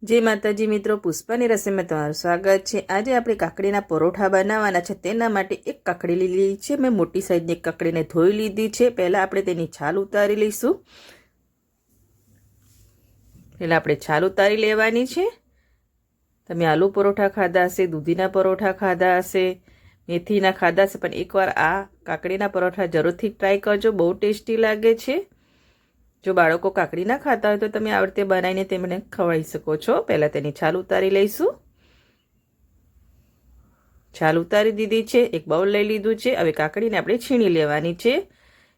जय माताजी मित्रों, पुष्पानी रसोईमां तमारुं स्वागत है। आज આપણે કાકડીના પરોઠા બનાવવાના છે। તેના માટે એક કાકડી લીધી છે। મેં મોટી સાઈઝની એક કાકડીને ધોઈ લીધી છે। પહેલા આપણે તેની છાલ ઉતારી લઈશું। લેવાની છે। તમે આલુ પરોઠા ખાધા હશે, દૂધીના પરોઠા ખાધા હશે, મેથીના ખાધા હશે, પણ એકવાર આ કાકડીના પરોઠા જરૂરથી ટ્રાય કરજો, બહુ ટેસ્ટી લાગે છે। જો બાળકો કાકડી ના ખાતા હોય તો તમે આ રીતે બનાવીને તેમને ખવડાવી શકો છો। પહેલા તેની છાલ ઉતારી લઈશું। છાલ ઉતારી દીધી છે। એક બાઉલ લઈ લીધું છે। હવે કાકડીને આપણે છીણી લેવાની છે।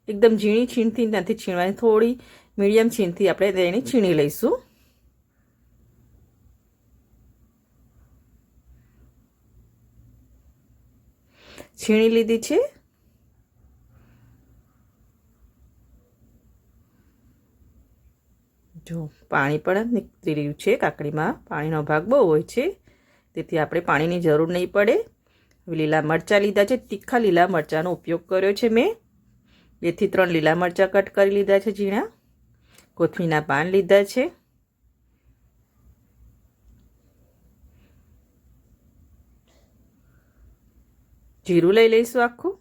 એકદમ ઝીણી છીણથી નથી છીણવાની, થોડી મીડિયમ છીણથી આપણે તેને છીણી લઈશું। છીણી લીધી છે। જો પાણી પણ નીકળી રહ્યું છે। કાકડીમાં પાણીનો ભાગ બહુ હોય છે, તેથી આપણે પાણીની જરૂર નહીં પડે। લીલા મરચાં લીધા છે। તીખા લીલા મરચાંનો ઉપયોગ કર્યો છે મેં। 2 થી 3 લીલા મરચાં કટ કરી લીધા છે ઝીણા। કોથમીરના પાન લીધા છે। જીરું લઈ લઈશું આખું।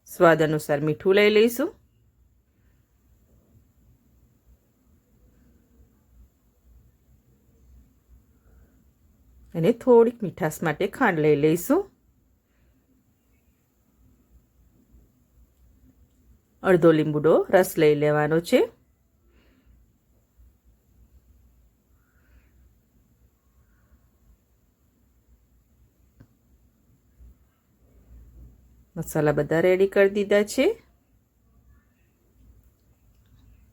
સ્વાદ અનુસાર મીઠું લઈ લઈશું। અને થોડીક મીઠાશ માટે ખાંડ લઈ લઈશું। અડધો લીંબુનો રસ લઈ લેવાનો છે। મસાલા બધા રેડી કરી દીધા છે।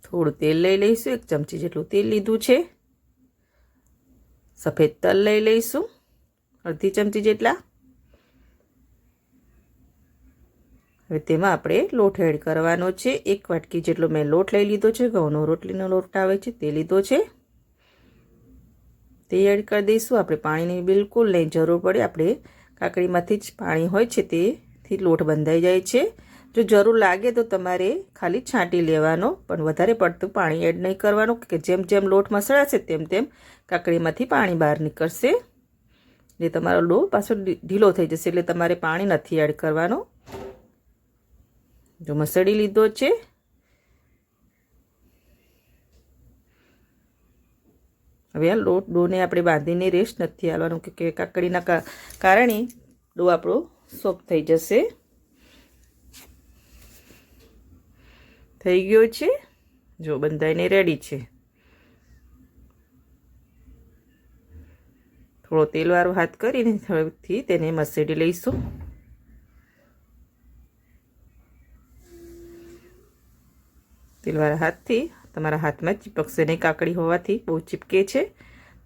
થોડું તેલ લઈ લઈશું। 1 ચમચી જેટલું તેલ લીધું છે। સફેદ તલ લઈ લઈશું, અડધી ચમચી જેટલા। હવે તેમાં આપણે લોટ એડ કરવાનો છે। 1 વાટકી જેટલો મેં લોટ લઈ લીધો છે। ઘઉંનો રોટલીનો લોટ આવે છે તે લીધો છે, તે એડ કરી દઈશું। આપણે પાણીની બિલકુલ નહીં જરૂર પડે। આપણે કાકડીમાંથી જ પાણી હોય છે, તેથી લોટ બંધાઈ જાય છે। જો જરૂર લાગે તો તમારે ખાલી છાંટી લેવાનો, પણ વધારે પડતું પાણી એડ નહીં કરવાનું, કે જેમ જેમ લોટ મસળાશે તેમ તેમ કાકડીમાંથી પાણી બહાર નીકળશે, એટલે તમારો લોટ પાછો ઢીલો થઈ જશે। એટલે તમારે પાણી નથી એડ કરવાનો। જો મસળી લીધો છે। હવે આ ડોને આપણે બાંધીને રેસ્ટ નથી આવવાનું, કે કાકડીના કારણે ડો આપણો સોફ્ટ થઈ જશે। થઈ ગયો છે, જો બંધાઈને રેડી છે। થોડો તેલવાળો હાથ કરીને હળવેથી તેને મસળી લઈશું। તેલવાળા હાથથી તમારા હાથમાં ચીપકશે નહીં, કાકડી હોવાથી બહુ ચીપકે છે।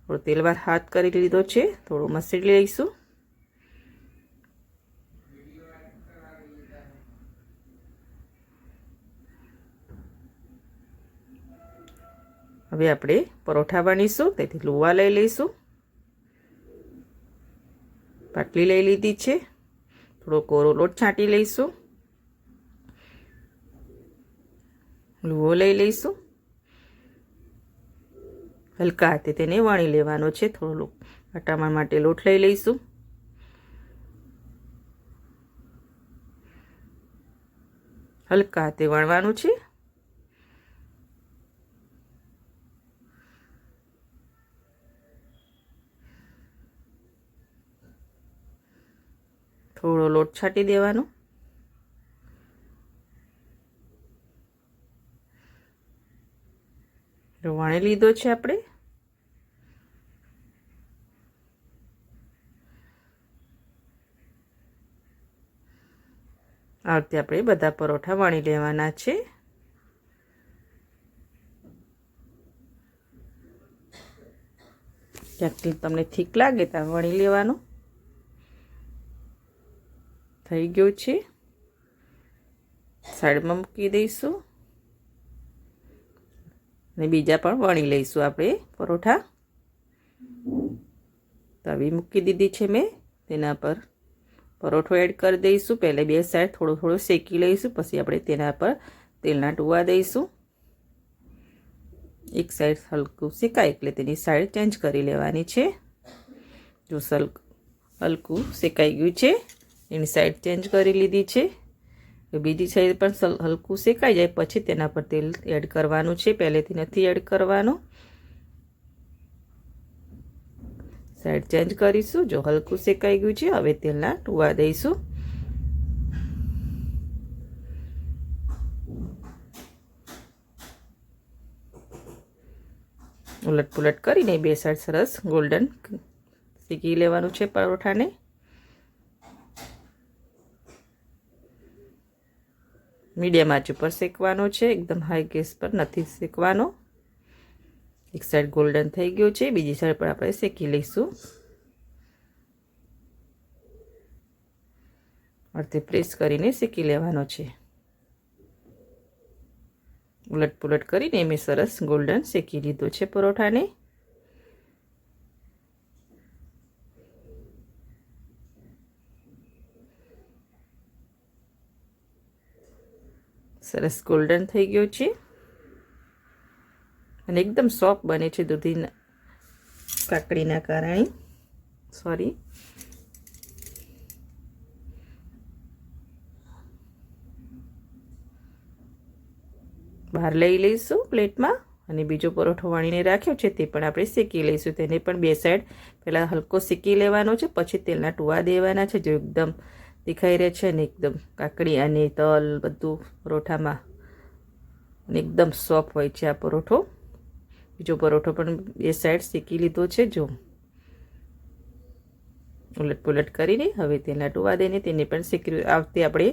થોડો તેલવાળો હાથ કરી લીધો છે, થોડું મસળી લઈશું। હવે આપણે પરોઠા વણીશું, તેથી લુવા લઈ લઈશું। પાટલી લઈ લીધી છે। થોડો કોરો લોટ છાંટી લઈશું। લુવો લઈ લઈશું। હલકા હાથે તેને વણી લેવાનો છે। થોડો અટામણ માટે લોટ લઈ લઈશું। હલકા હાથે વણવાનું છે। થોડો લોટ છાંટી દેવાનો। વણી લીધો છે આપણે। આ રીતે આપણે બધા પરોઠા વણી લેવાના છે। ક્યાંકથી તમને ઠીક લાગે ત્યાં વણી લેવાનું। થઈ ગયું છે, સાઈડમાં મૂકી દઈશું। અને બીજા પણ વણી લઈશું આપણે પરોઠા। તવી મૂકી દીધી છે મેં, તેના પર પરોઠો એડ કરી દઈશું। પહેલે 2 સાઈડ થોડો થોડો શેકી લઈશું, પછી આપણે તેના પર તેલના ટુવા દઈશું। એક સાઈડ હલકું શેકાય એટલે તેની સાઈડ ચેન્જ કરી લેવાની છે. જો હલકું શેકાઈ ગયું છે, એની સાઈડ ચેન્જ કરી લીધી છે. બીજી સાઈડ પણ હલકું શેકાઈ જાય પછી તેના પર તેલ એડ કરવાનું છે. પહેલેથી નથી એડ કરવાનું. સાઈડ ચેન્જ કરીશું. જો હલકું શેકાઈ ગયું છે, હવે તેલના ટુવા દઈશું. ઉલટ પુલટ કરીને બે સાઈડ સરસ ગોલ્ડન શેકી લેવાનું છે પરોઠાને. મીડિયમ આંચ ઉપર શેકવાનો છે, એકદમ હાઈ ગેસ પર નથી શેકવાનો. એક સાઈડ ગોલ્ડન થઈ ગયો છે, બીજી સાઈડ પર આપણે શેકી લઈશું. અડધે પ્રેસ કરીને શેકી લેવાનો છે. ઉલટ પુલટ કરીને મેં સરસ ગોલ્ડન શેકી લીધો છે પરોઠાને. સરસ ગોલ્ડન થઈ ગયો છે અને એકદમ સોફ્ટ બને છે દૂધી કાકડીના કારણે. બહાર લઈ લઈશું પ્લેટમાં અને બીજો પરોઠો વણીને રાખ્યો છે તે પણ આપણે શેકી લઈશું. તેને પણ બે સાઈડ પહેલાં હલકો શેકી લેવાનો છે, પછી તેલના ટુવા દેવાના છે. જો એકદમ દેખાઈ રહે છે ને એકદમ કાકડી અને તલ બધું પરોઠામાં અને એકદમ સોફ્ટ હોય છે આ પરોઠો. બીજો પરોઠો પણ બે સાઈડ શેકી લીધો છે. જો ઉલટ પુલટ કરીને હવે તેલના ટુવા દઈને તેને પણ શેકી આવતી આપણે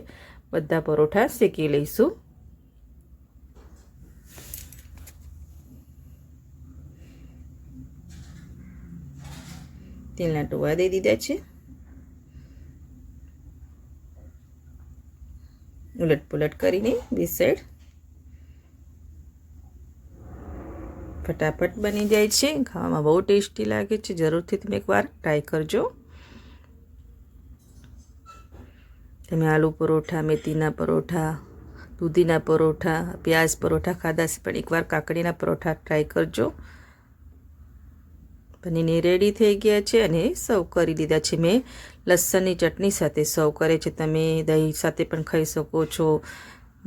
બધા પરોઠા શેકી લઈશું. તેલના ટુવા દઈ દીધા છે. ઉલટ પુલટ કરીને બે સાઈડ ફટાફટ બની જાય છે. ખાવામાં બહુ ટેસ્ટી લાગે છે. જરૂરથી તમે એકવાર ટ્રાય કરજો. તમે આલુ પરોઠા, મેથીના પરોઠા, દૂધીના પરોઠા, પ્યાજ પરોઠા ખાધા છે, પણ એકવાર કાકડીના પરોઠા ટ્રાય કરજો. બનીને રેડી થઈ ગયા છે અને સર્વ કરી દીધા છે. મેં લસણની ચટણી સાથે સર્વ કરે છે. તમે દહીં સાથે પણ ખાઈ શકો છો,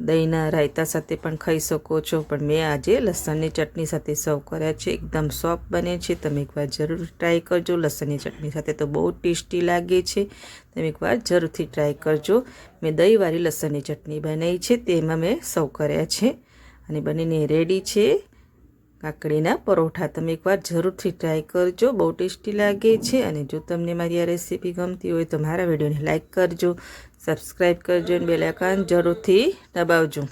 દહીંના રાયતા સાથે પણ ખાઈ શકો છો, પણ મેં આજે લસણની ચટણી સાથે સર્વ કર્યા છે. એકદમ સોફ્ટ બને છે. તમે એકવાર જરૂર ટ્રાય કરજો. લસણની ચટણી સાથે તો બહુ ટેસ્ટી લાગે છે. તમે એકવાર જરૂરથી ટ્રાય કરજો. મેં દહીંવાળી લસણની ચટણી બનાવી છે, તેમાં મેં સર્વ કર્યા છે અને બનીને રેડી છે કાકડીના પરોઠા. તમે એકવાર જરૂરથી ટ્રાય કરજો. બહુ ટેસ્ટી લાગે છે. અને જો તમને મારી આ રેસીપી ગમતી હોય તો મારા વિડીયોને લાઇક કરજો, સબસ્ક્રાઈબ કરજો અને બેલ આઇકન જરૂરથી દબાવજો.